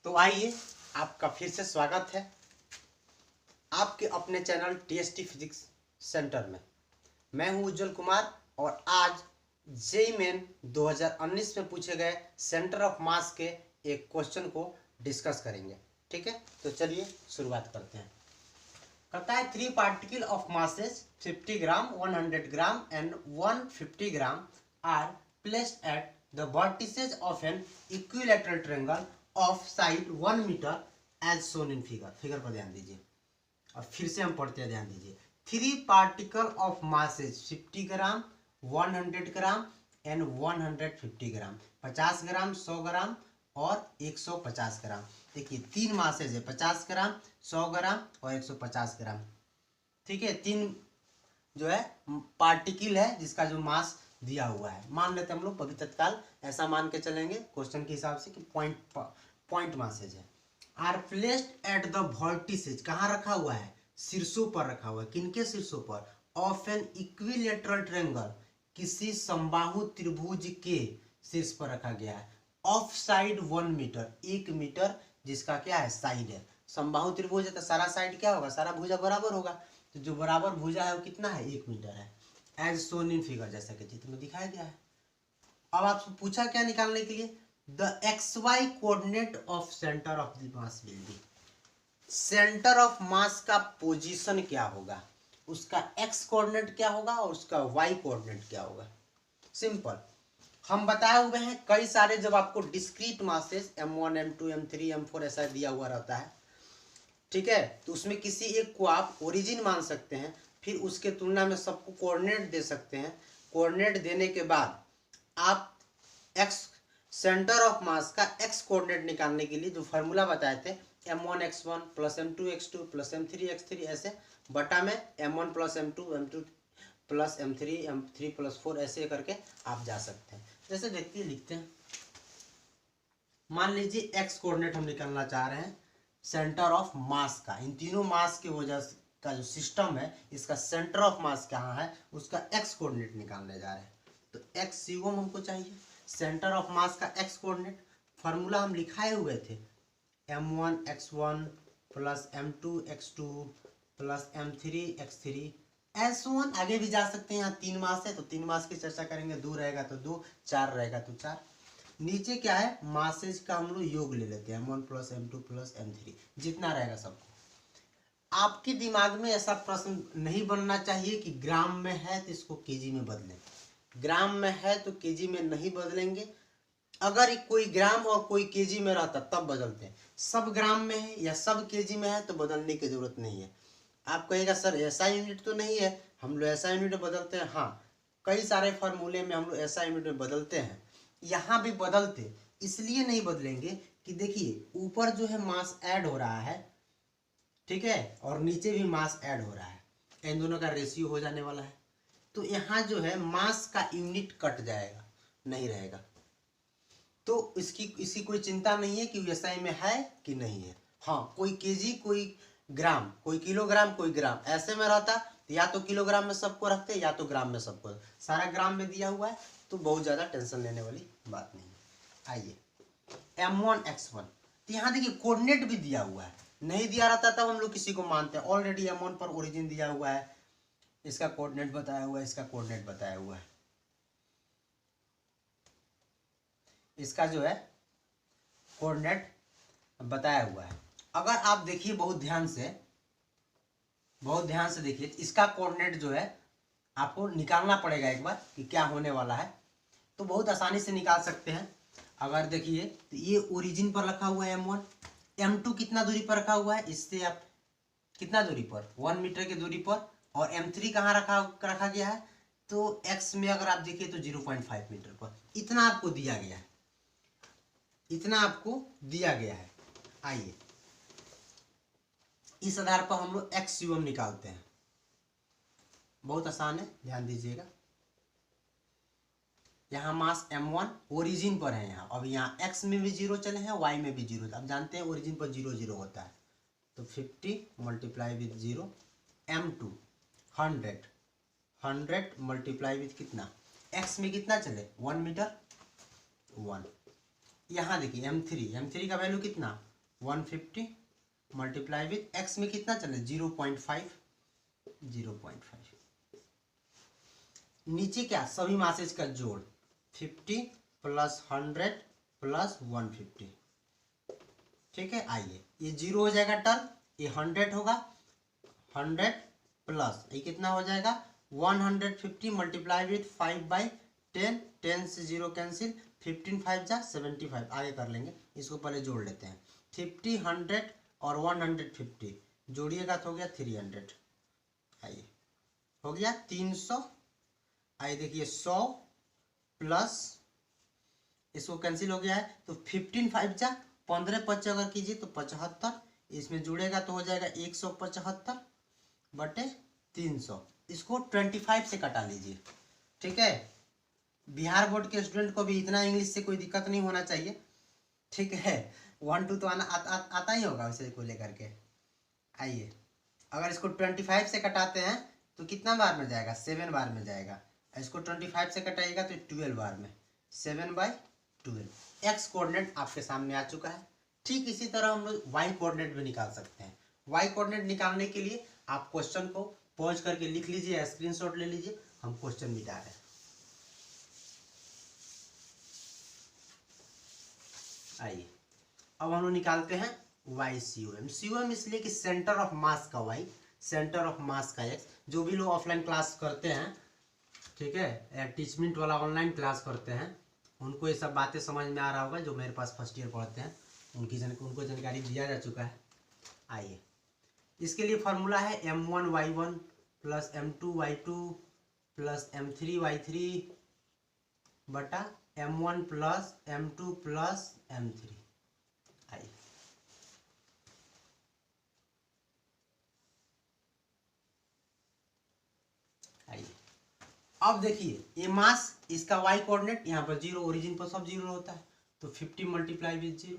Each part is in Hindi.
तो आइए, आपका फिर से स्वागत है आपके अपने चैनल टीएसटी फिजिक्स सेंटर में। मैं हूं उज्जवल कुमार और आज जेईई मेन 2019 में पूछे गए सेंटर ऑफ मास के एक क्वेश्चन को डिस्कस करेंगे। ठीक है, तो चलिए शुरुआत करते हैं। कहता है 3 particle of masses 50 gram, 100 gram and 150 gram are placed at the vertices of an equilateral triangle of side 1 metre as shown in figure. Figure पर ध्यान दीजिए और फिर से हम पढ़ते हैं, ध्यान दीजिए। 3 particle of masses 50 gram, 100 gram and 150 gram, 50 gram, 100 ग्राम और 150 ग्राम। देखिए 3 मासेज है, 50 ग्राम, 100 ग्राम और 150 ग्राम। ठीक है, 3 जो है पार्टिकल है जिसका जो मास दिया हुआ है। मान लेते हैं हम लोग अभी तत्काल ऐसा मान के चलेंगे क्वेश्चन के हिसाब से कि पॉइंट मासेज है। Are placed at the vertices, कहाँ रखा हुआ है? शीर्षों पर रखा हुआ है। किनके शीर्षों पर? ऑफ एन इक्विलैटरल ट्रायंगल, किसी समबाहु त्रिभुज के शीर्ष पर रखा गया है। ऑफ साइड 1 मीटर, 1 मीटर जिसका क्या है? साइड है। समबाहु त्रिभुज है तो सारा साइड क्या होगा? सारा भुजा बराबर होगा। तो जो बराबर भुजा है वो कितना है? 1 मीटर है। एज शोन इन फिगर, जैसा कि चित्र में दिखाया गया है। अब आपसे पूछा क्या निकालने के लिए? The XY coordinate of centre of the mass will be. Centre of mass का पोजीशन क्या होगा, उसका x कोऑर्डिनेट क्या होगा और उसका y कोऑर्डिनेट क्या होगा। सिंपल, हम बताए हुए हैं कई सारे, जब आपको discrete masses M1, M2, M3, M4 ऐसा दिया हुआ रहता है, ठीक है, तो उसमें किसी एक को आप ओरिजिन मान सकते हैं, फिर उसके तुलना में सबको कोऑर्डिनेट दे सकते हैं। कोऑर्डिनेट देने के बाद आप x सेंटर ऑफ मास का x कोऑर्डिनेट निकालने के लिए जो फार्मूला बताए थे, M1 x1 plus M2 x2 plus M3 x3, ऐसे बटा में M1 plus M2 plus M3 plus 4, ऐसे करके आप जा सकते हैं। जैसे देखिए लिखते हैं, मान लीजिए x कोऑर्डिनेट हम निकालना चाह रहे हैं सेंटर ऑफ मास का। इन तीनों मास की वजह का जो सिस्टम है, इसका सेंटर ऑफ मास कहाँ है, उसका x कोऑर्डिनेट निकालने जा रहे हैं। तो x सीओम हमको चाहिए, सेंटर ऑफ मास का x कोऑर्डिनेट। फार्मूला हम लिखाए हुए थे, M1 x1 plus M2 x2 plus M3 x3 S1। आगे भी जा सकते हैं, यहाँ 3 मास है तो 3 मास की चर्चा करेंगे। 2 रहेगा तो 2, 4 रहेगा तो 4। नीचे क्या है? मासेज का हम लोग योग ले लेते हैं, M1 plus M2 plus M3, जितना रहेगा सबको। आपके दिमाग में ऐसा प्रश्न नहीं बनना चाहिए कि ग्राम में है तो इसको केजी में बदलें। ग्राम में है तो केजी में नहीं बदलेंगे। अगर कोई ग्राम और कोई केजी में रहता तब बदलते हैं। सब ग्राम में है या सब केजी में है तो बदलने की जरूरत नहीं है। आप कहेगा सर ऐसा यूनिट तो नहीं है, हम लोग ऐसा यूनिट में बदलते हैं। हाँ, कई सारे फार्मूले में हम लोग ऐसा यूनिट में बदलते हैं। यहाँ भी बदलते इसलिए नहीं बदलेंगे कि देखिए ऊपर जो है मास ऐड हो रहा है, ठीक है, और नीचे भी मास ऐड हो रहा है, इन दोनों का रेशियो हो जाने वाला है। तो यहाँ जो है मास का यूनिट कट जाएगा, नहीं रहेगा। तो इसकी कोई चिंता नहीं है कि एसआई में है कि नहीं है। हाँ, कोई केजी, कोई ग्राम, कोई किलोग्राम, कोई ग्राम, ऐसे में रहता तो या तो किलोग्राम में सबको रखते या तो ग्राम में सबको। सारा ग्राम में दिया हुआ है तो बहुत ज़्यादा टेंशन लेने वाली बात नहीं है। आइए M1 x1, तो यहाँ देखिए कोऑर्डिनेट भी दिया हुआ है। नहीं दिया रहता तब हम लोग किसी को मानते हैं। ऑलरेडी M1 पर ओरिजिन दिया हुआ है, इसका कोऑर्डिनेट बताया हुआ है, इसका कोऑर्डिनेट बताया हुआ है, इसका जो है कोऑर्डिनेट बताया हुआ है। अगर आप देखिए बहुत ध्यान से देखिए, इसका कोऑर्डिनेट जो है आपको निकालना पड़ेगा एक बार कि क्या होने वाला है। तो बहुत आसानी से निकाल सकते हैं। अगर देखिए तो ये ओरिजिन पर रखा हुआ है M1, M2 कितना दूरी पर रखा हुआ है, इससे आप कितना दूरी पर? 1 मीटर की दूरी पर। और M3 कहाँ रखा गया है? तो x में अगर आप देखिए तो 0.5 मीटर पर। इतना आपको दिया गया है, इतना आपको दिया गया है। आइए इस आधार पर हम लोग x सीओम निकालते हैं। बहुत आसान है, ध्यान दीजिएगा। यहाँ मास M1 ओरिजिन पर है यहाँ। अब यहाँ x में भी 0 चले हैं, y में भी 0। अब जानते हैं ओरिजिन पर 0 0 होता है। तो 50 multiply with 0, M2 100 multiply with कितना? x में कितना चले? 1 मीटर 1। यहाँ देखिए M3 का वैल्यू कितना? 150 मल्टीप्लाई विथ x में कितना चले 0.5 0.5। नीचे क्या सभी मासेज का जोड़ 50 प्लस 100 प्लस 150। ठीक है, आइए ये 0 हो जाएगा टर्म, ये 100 होगा, 100 प्लस ये कितना हो जाएगा 150 मल्टीप्लाई विथ 5/10, 10 से 0 कैंसिल, 15 5 जा 75। आगे कर लेंगे, इसको पहले जोड़ लेते हैं। 50 100 और 150 जोड़िएगा तो हो गया 300। आइए हो गया 300। आइए देखिए 100 प्लस इसको कैंसिल हो गया है तो 15 5 जा 15 5 अगर कीजिए तो 75, इसमें जुड़ेगा तो हो जाएगा 175 बटे 300। इसको 25 से कटा लीजिए। ठीक है, बिहार बोर्ड के स्टूडेंट को भी इतना इंग्लिश से कोई दिक्कत नहीं होना चाहिए। ठीक है, 1 2 तो आता ही होगा उसे को लेकर के। आइए अगर इसको 25 से कटाते हैं तो कितना बार में जाएगा 7 बार में जाएगा। इसको 25 से कटाइएगा तो 12 बार में 7/12। एक्स कोऑर्डिनेट आपके सामने आ चुका है। ठीक इसी तरह हम लोग वाई कोऑर्डिनेट भी निकाल सकते हैं। वाई कोऑर्डिनेट निकालने के लिए आप क्वेश्चन को पॉज करके लिख लीजिए, स्क्रीनशॉट ले लीजिए, हम क्वेश्चन मिटा रहे हैं। आइए अब हम लोग निकालते हैं वाई COM। COM इसलिए कि सेंटर ऑफ मास का वाई, सेंटर ऑफ मास का एक्स। जो भी लोग ऑफलाइन क्लास करते हैं, ठीक है, या टीचमेंट वाला ऑनलाइन क्लास करते हैं, उनको ये सब बातें समझ में आ रहा होगा। जो मेरे पास फर्स्ट ईयर पढ़ते हैं उनको जानकारी दिया जा चुका है। आइए इसके लिए फॉर्मूला है M1Y1 plus M2Y2 plus M3Y3 बटा M1 plus M2 plus M3। आइए अब देखिए ये मास, इसका वाई कोऑर्डिनेट यहाँ पर 0, ओरिजिन पर सब 0 होता है तो 50 मल्टीप्लाई विथ 0।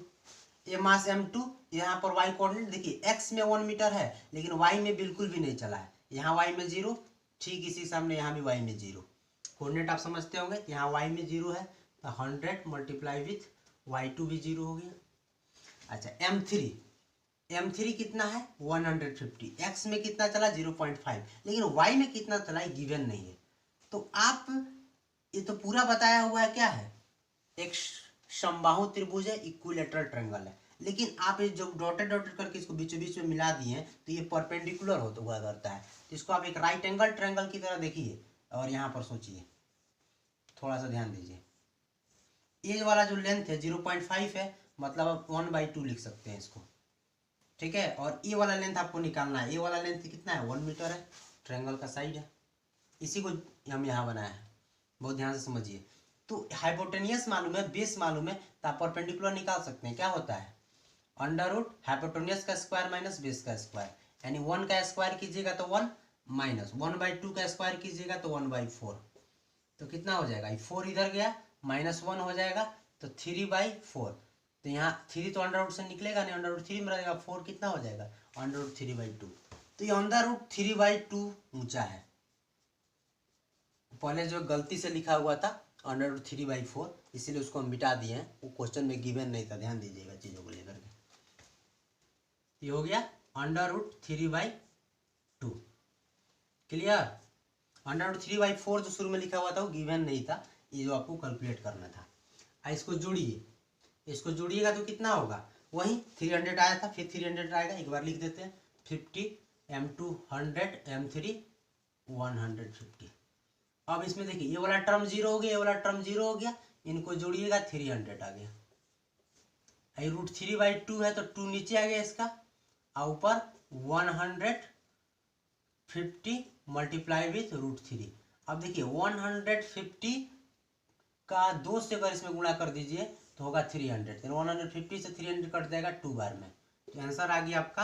ये मास M2, यहाँ पर वाई कोऑर्डिनेट देखिए x में 1 मीटर है लेकिन y में बिल्कुल भी नहीं चला है। यहाँ y में 0, ठीक इसी सामने यहाँ भी y में 0। कोऑर्डिनेट आप समझते होंगे, यहाँ y में 0 है तो 100 मल्टीप्लाई विथ y2 भी 0 हो गया। अच्छा M3 कितना है 150, x में कितना चला 0.5, लेकिन y में कितना चला गिवन नहीं है। तो आप ये तो पूरा बताया हुआ है, क्या है एक समबाहु त्रिभुज है, इक्विलैटरल ट्रायंगल है, लेकिन आप ये जो डॉटेड करके इसको बीचों बीच में मिला दिए तो ये परपेंडिकुलर होता हुआ करता है। तो इसको आप एक राइट एंगल ट्रायंगल की तरह देखिए और यहाँ पर सोचिए, थोड़ा सा ध्यान दीजिए। ये वाला जो लेंथ है 0.5 है, मतलब आप 1/2 लिख सकते हैं इसको। ठीक है, और ये वाला लेंथ आपको निकालना है। ये वाला लेंथ कितना है 1 मीटर है, ट्रायंगल का साइड है, इसी को हम यहाँ बनाया है। बहुत ध्यान से समझिए। तो हाइपोटेनियस मालूम है, बेस मालूम है, तो आप परपेंडिकुलर निकाल सकते हैं। क्या होता है अंडर रूट हाइपोटेनियस का स्क्वायर माइनस बेस का स्क्वायर, यानी 1 का स्क्वायर कीजिएगा तो 1 माइनस 1/2 का स्क्वायर कीजिएगा तो 1/4। तो कितना हो जाएगा, 4 इधर गया -1 हो जाएगा तो 3/4। तो यहाँ 3 तो अंडर रूट से निकलेगा नहीं, अंडर रूट 3 में रहेगा, 4 कितना हो जाएगा अंडर रूट 3/2। तो ये अंडर रूट 3/2 ऊंचा है। पहले जो गलती से लिखा हुआ था अंडर रूट 3/4, इसीलिए उसको हम मिटा दिए हैं, वो क्वेश्चन में गिवन नहीं था, ध्यान दीजिएगा चीज़ों को लेकर के। ये हो गया under root 3/2। Clear, under root 3/4 जो शुरू में लिखा हुआ था वो गिवन नहीं था, ये जो आपको कैलकुलेट करना था। इसको जोड़िए, इसको जोड़िएगा तो कितना होगा, वही 300 आया था, फिर 300 आएगा, एक बार लिख देते हैं 50 M2 100 M3 150। अब इसमें देखिए ये वाला टर्म 0 हो गया, ये वाला टर्म 0 हो गया, इनको जोड़िएगा 300 आ गया। ये रूट 3/2 है तो 2 नीचे आ गया इसका, और ऊपर 150 मल्टीप्लाई विथ रूट 3। अब देखिए 150 का 2 से अगर इसमें गुणा कर दीजिए तो होगा 300, 150 से 300 कट जाएगा 2 बार में, तो आंसर आ गया आपका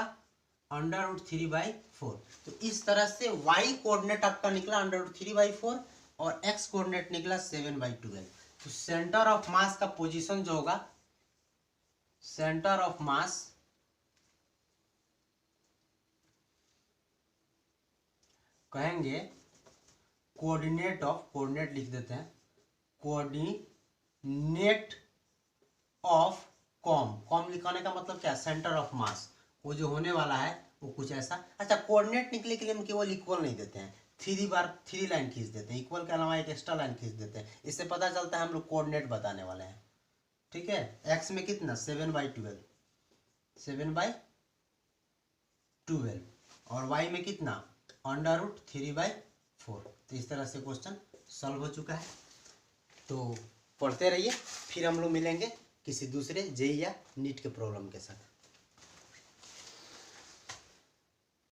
अंडर रूट 3/4। तो इस तरह से y कोऑर्डिनेट आपका निकला अंडर रूट 3/4 और x कोऑर्डिनेट निकला 7/12। तो सेंटर ऑफ मास का पोजीशन जो होगा, सेंटर ऑफ मास कहेंगे कोऑर्डिनेट ऑफ, कोऑर्डिनेट लिख देते हैं, कोऑर्डिनेट ऑफ कॉम, कॉम लिखाने का मतलब क्या, सेंटर ऑफ मास, वो जो होने वाला है वो कुछ ऐसा। अच्छा, कोऑर्डिनेट निकले के लिए हम केवल इक्वल नहीं देते हैं, 3 लाइन खींच देते हैं, इक्वल के अलावा एक एक्स्ट्रा लाइन खींच देते हैं, इससे पता चलता है हम लोग कोऑर्डिनेट बताने वाले हैं। ठीक है, एक्स में कितना 7/12, 7/12, और वाई में कितना √3/4। तो इस तरह से क्वेश्चन सॉल्व हो चुका है। तो पढ़ते रहिए, फिर हम लोग मिलेंगे किसी दूसरे जेईई या नीट के प्रॉब्लम के साथ।